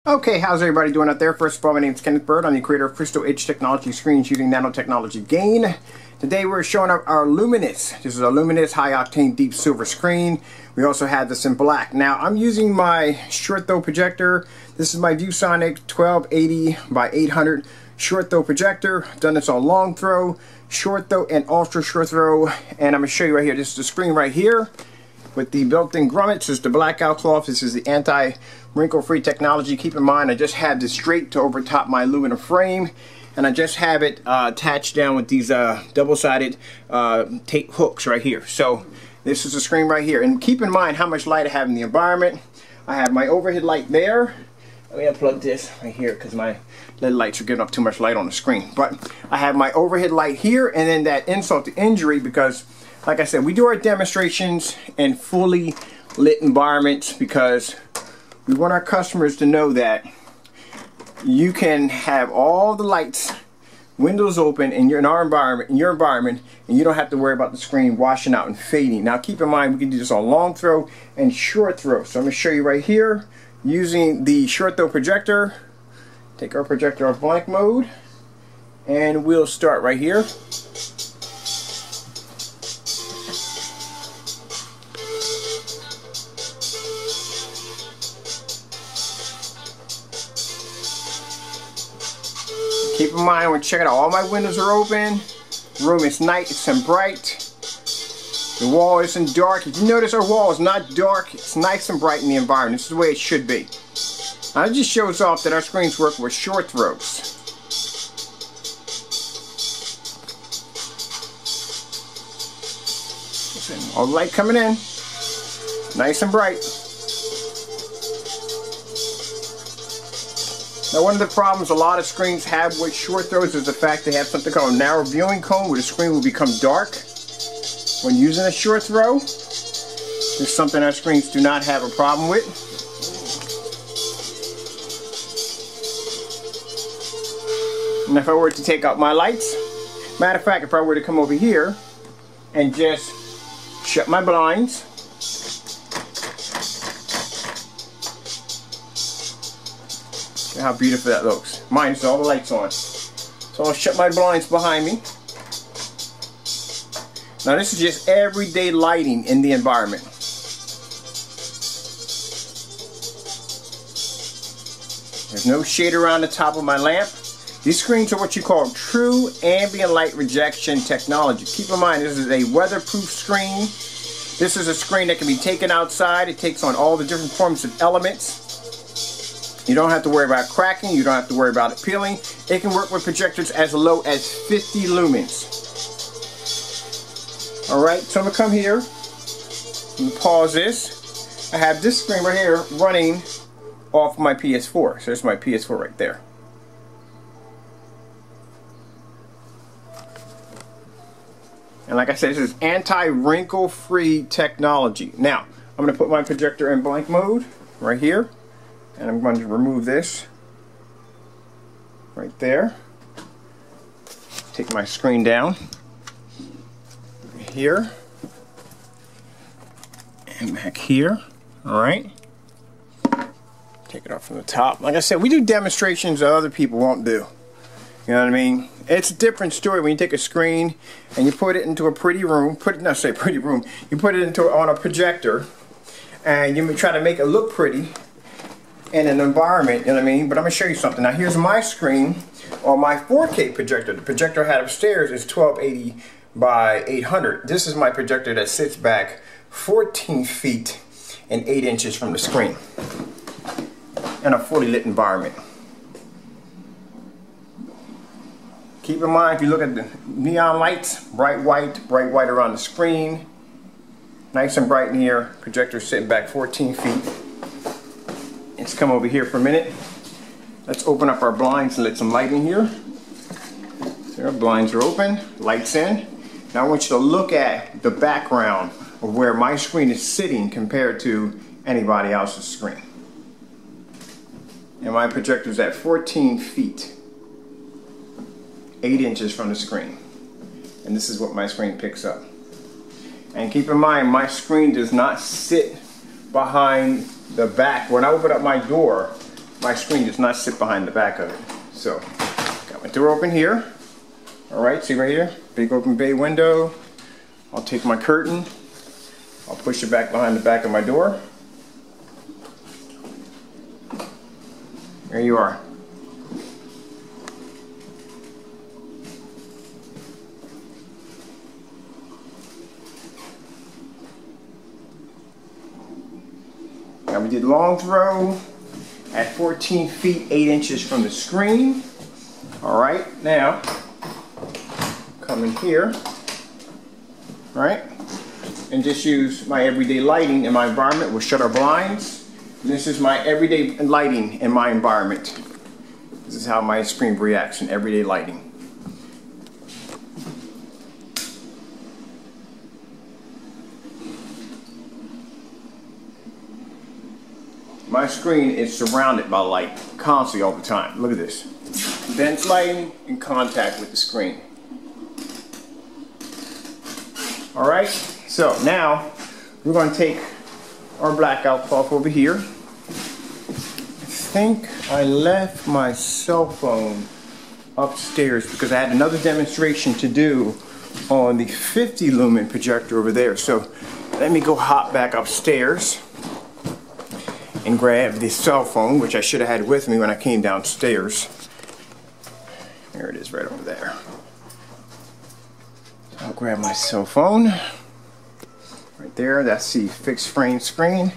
Okay, how's everybody doing out there? First of all, my name is Kenneth Bird. I'm the creator of Crystal Edge Technology screens using nanotechnology gain. Today we're showing up our Luminous. This is a Luminous high octane deep silver screen. We also have this in black. Now I'm using my short throw projector. This is my ViewSonic 1280 by 800 short throw projector. I've done this on long throw, short throw, and ultra short throw. And I'm going to show you right here. This is the screen right here with the built-in grommets. This is the blackout cloth. This is the anti-wrinkle-free technology. Keep in mind, I just have this straight to over top my aluminum frame, and I just have it attached down with these double-sided tape hooks right here. So this is the screen right here. And keep in mind how much light I have in the environment. I have my overhead light there. Let me unplug this right here because my LED lights are giving up too much light on the screen. But I have my overhead light here, and then that insult to injury, because like I said, we do our demonstrations in fully lit environments because we want our customers to know that you can have all the lights, windows open in your environment, and you don't have to worry about the screen washing out and fading. Now keep in mind, we can do this on long throw and short throw. So I'm going to show you right here using the short throw projector. Take our projector off blank mode, and we'll start right here. Keep in mind, when checking out, all my windows are open. Room is nice and bright. The wall isn't dark. If you notice, our wall is not dark. It's nice and bright in the environment. This is the way it should be. Now, it just shows off that our screens work with short throws. All the light coming in. Nice and bright. Now, one of the problems a lot of screens have with short throws is the fact they have something called a narrow viewing cone, where the screen will become dark when using a short throw. This is something our screens do not have a problem with. And if I were to take out my lights, matter of fact, if I were to come over here and just shut my blinds, how beautiful that looks. Minus all the lights on. So I'll shut my blinds behind me. Now this is just everyday lighting in the environment. There's no shade around the top of my lamp. These screens are what you call true ambient light rejection technology. Keep in mind, this is a weatherproof screen. This is a screen that can be taken outside. It takes on all the different forms of elements. You don't have to worry about cracking. You don't have to worry about it peeling. It can work with projectors as low as 50 lumens. Alright, so I'm going to come here and pause this. I have this screen right here running off my PS4. So there's my PS4 right there. And like I said, this is anti-wrinkle free technology. Now, I'm going to put my projector in blank mode right here. And I'm going to remove this right there. Take my screen down here and back here. Alright. Take it off from the top. Like I said, we do demonstrations that other people won't do. You know what I mean? It's a different story when you take a screen and you put it into a pretty room. You put it on a projector and you try to make it look pretty in an environment, you know what I mean? But I'm going to show you something. Now here's my screen on my 4K projector. The projector I had upstairs is 1280 by 800. This is my projector that sits back 14 feet and 8 inches from the screen in a fully lit environment. Keep in mind, if you look at the neon lights, bright white around the screen. Nice and bright in here. Projector sitting back 14 feet. Let's come over here for a minute. Let's open up our blinds and let some light in here. There, blinds are open, lights in. Now I want you to look at the background of where my screen is sitting compared to anybody else's screen. And my projector is at 14 feet, 8 inches from the screen. And this is what my screen picks up. And keep in mind, my screen does not sit behind the back. When I open up my door my screen does not sit behind the back of it. So, got my door open here. Alright, see right here? Big open bay window. I'll take my curtain. I'll push it back behind the back of my door. There you are. Now we did long throw at 14 feet 8 inches from the screen. Alright, now come in here, right, and just use my everyday lighting in my environment with shutter blinds. And this is my everyday lighting in my environment. This is how my screen reacts in everyday lighting. My screen is surrounded by light constantly all the time. Look at this. Dense lighting in contact with the screen. Alright, so now we're going to take our blackout cloth over here. I think I left my cell phone upstairs because I had another demonstration to do on the 50 lumen projector over there. So let me go hop back upstairs and grab the cell phone, which I should have had with me when I came downstairs. There it is, right over there. So I'll grab my cell phone. Right there, that's the fixed frame screen.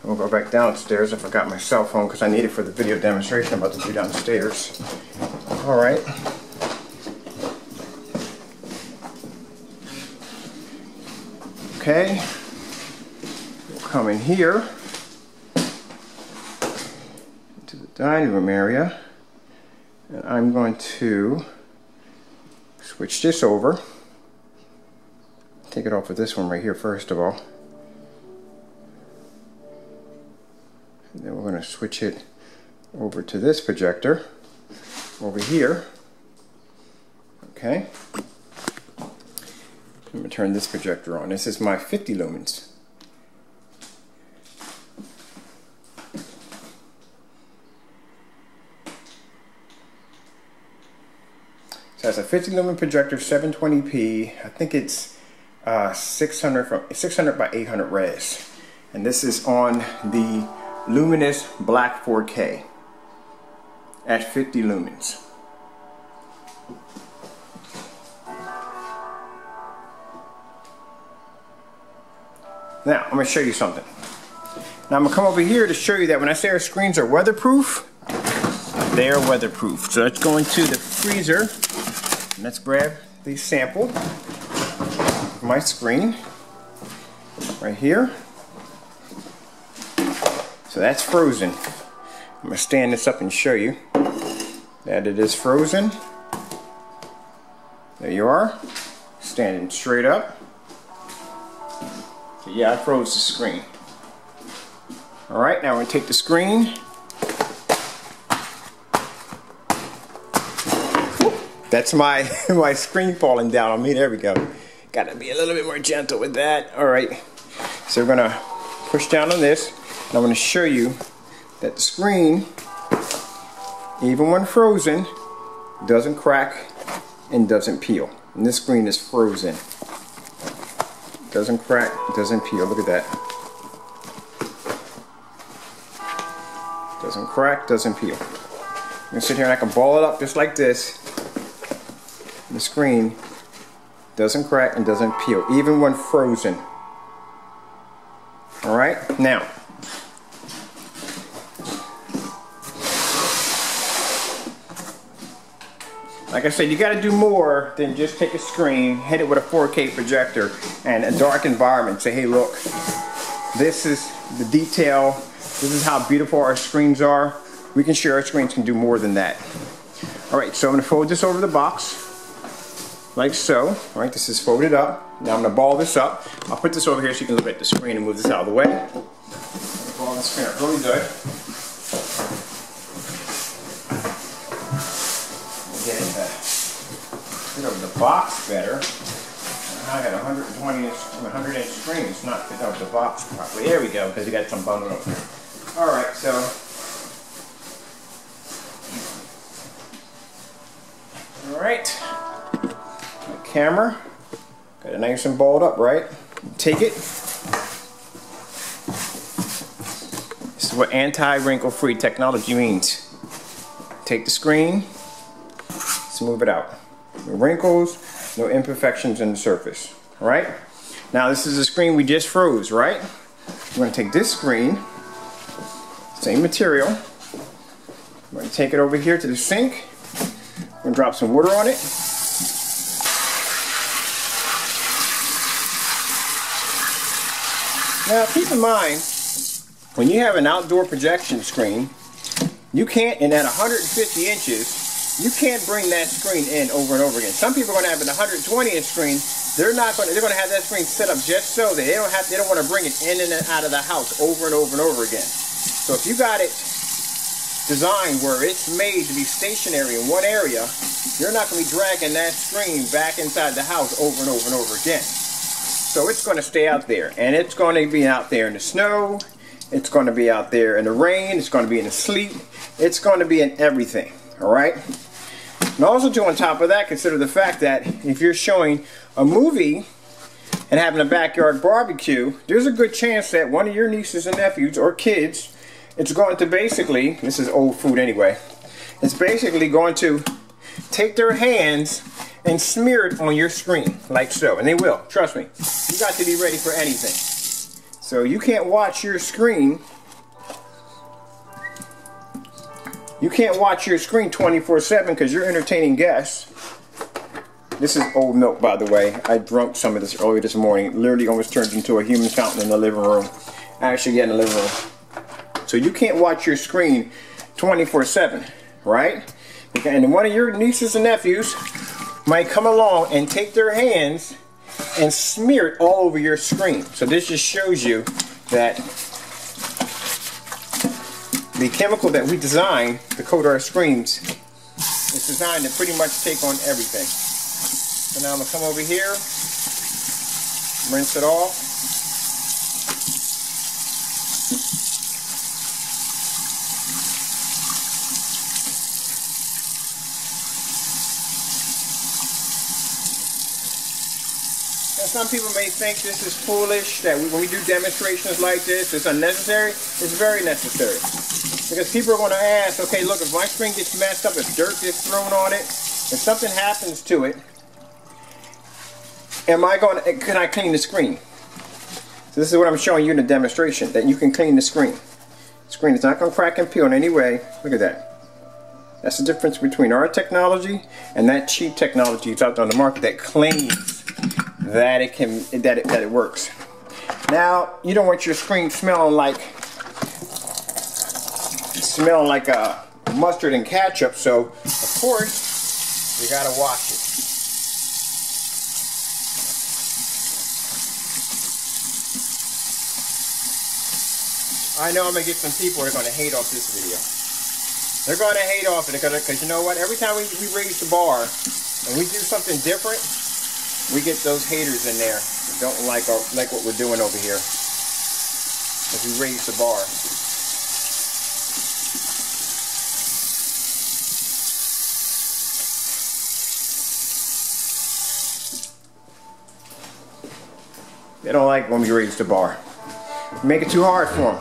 We'll go back downstairs. I forgot my cell phone because I need it for the video demonstration I'm about to do downstairs. Alright. Okay. We'll come in here to the dining room area. And I'm going to switch this over. Take it off of this one right here first of all. And then we're going to switch it over to this projector over here. Okay. I'm going to turn this projector on. This is my 50 lumens. So that's a 50 lumen projector, 720p. I think it's 600 by 800 res. And this is on the Luminous Black 4K at 50 lumens. Now, I'm going to show you something. Now, I'm going to come over here to show you that when I say our screens are weatherproof, they're weatherproof. So let's go into the freezer and let's grab the sample of my screen right here. So that's frozen. I'm going to stand this up and show you that it is frozen. There you are, standing straight up. So yeah, I froze the screen. Alright, now we're going to take the screen. That's my screen falling down on me. There we go. Got to be a little bit more gentle with that. Alright, so we're going to push down on this. And I'm going to show you that the screen, even when frozen, doesn't crack and doesn't peel. And this screen is frozen. Doesn't crack, doesn't peel. Look at that. Doesn't crack, doesn't peel. I'm going to sit here and I can ball it up just like this. The screen doesn't crack and doesn't peel, even when frozen. Alright, now. Like I said, you got to do more than just take a screen, hit it with a 4K projector, and a dark environment. Say, hey, look, this is the detail. This is how beautiful our screens are. We can show our screens can do more than that. All right, so I'm going to fold this over the box, like so. All right, this is folded up. Now I'm going to ball this up. I'll put this over here so you can look at the screen and move this out of the way. Ball this screen up really good. Fit over the box better. I got a 100 inch screen. It's not fit over the box properly. There we go, because you got some bone over there. Alright, so Alright, my camera, got it nice and balled up, right? Take it. This is what anti-wrinkle free technology means. Take the screen, smooth it out. No wrinkles, no imperfections in the surface. Alright? Now this is the screen we just froze, right? We're going to take this screen, same material. I'm going to take it over here to the sink. I'm going to drop some water on it. Now keep in mind, when you have an outdoor projection screen, you can't, and at 150 inches, you can't bring that screen in over and over again. Some people are going to have an 120-inch screen. They're going to have that screen set up just so that they don't want to bring it in and out of the house over and over and over again. So if you got it designed where it's made to be stationary in one area, you're not going to be dragging that screen back inside the house over and over and over again. So it's going to stay out there, and it's going to be out there in the snow, it's going to be out there in the rain, it's going to be in the sleet, it's going to be in everything, alright? And also too, on top of that, consider the fact that if you're showing a movie and having a backyard barbecue, there's a good chance that one of your nieces and nephews or kids, it's going to basically, this is old food anyway, it's basically going to take their hands and smear it on your screen, like so. And they will, trust me. You got to be ready for anything. So you can't watch your screen. You can't watch your screen 24/7 because you're entertaining guests. This is old milk, by the way. I drank some of this earlier this morning. It literally almost turned into a human fountain in the living room. Actually, yeah, in the living room. So you can't watch your screen 24/7, right? And one of your nieces and nephews might come along and take their hands and smear it all over your screen. So this just shows you that the chemical that we design to coat our screens is designed to pretty much take on everything. So now I'm going to come over here, rinse it off. Some people may think this is foolish, that when we do demonstrations like this, it's unnecessary. It's very necessary. Because people are going to ask, okay, look, if my screen gets messed up, if dirt gets thrown on it, if something happens to it, can I clean the screen? So this is what I'm showing you in the demonstration, that you can clean the screen. The screen is not going to crack and peel in any way. Look at that. That's the difference between our technology and that cheap technology that's out there on the market that claims that it works. Now, you don't want your screen smelling like mustard and ketchup, so of course you gotta wash it. I know I'm gonna get some people that are gonna hate off this video. They're gonna hate off it because you know what? Every time we raise the bar and we do something different, we get those haters in there that don't like what we're doing over here as we raise the bar. They don't like when we raise the bar. Make it too hard for them.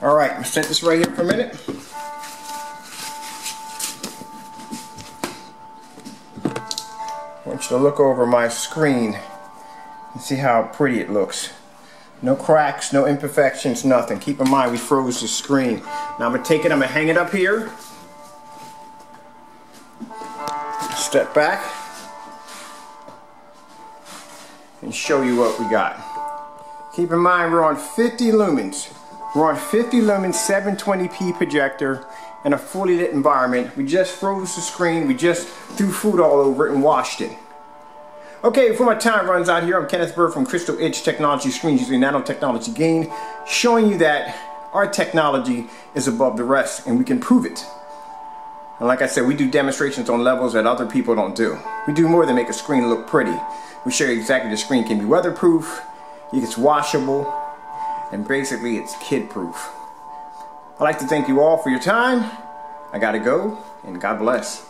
Alright, I'm set this right here for a minute. I want you to look over my screen and see how pretty it looks. No cracks, no imperfections, nothing. Keep in mind we froze the screen. Now I'm going to take it, I'm going to hang it up here. Step back and show you what we got. Keep in mind we're on 50 lumens. We're on 50 lumens 720p projector in a fully lit environment. We just froze the screen, we just threw food all over it and washed it. Okay, before my time runs out here, I'm Kenneth Bird from Crystal Edge Technology Screens using nanotechnology gain, showing you that our technology is above the rest and we can prove it. And like I said, we do demonstrations on levels that other people don't do. We do more than make a screen look pretty. We show you exactly the screen can be weatherproof, it's washable, and basically it's kid proof. I'd like to thank you all for your time. I gotta go, and God bless.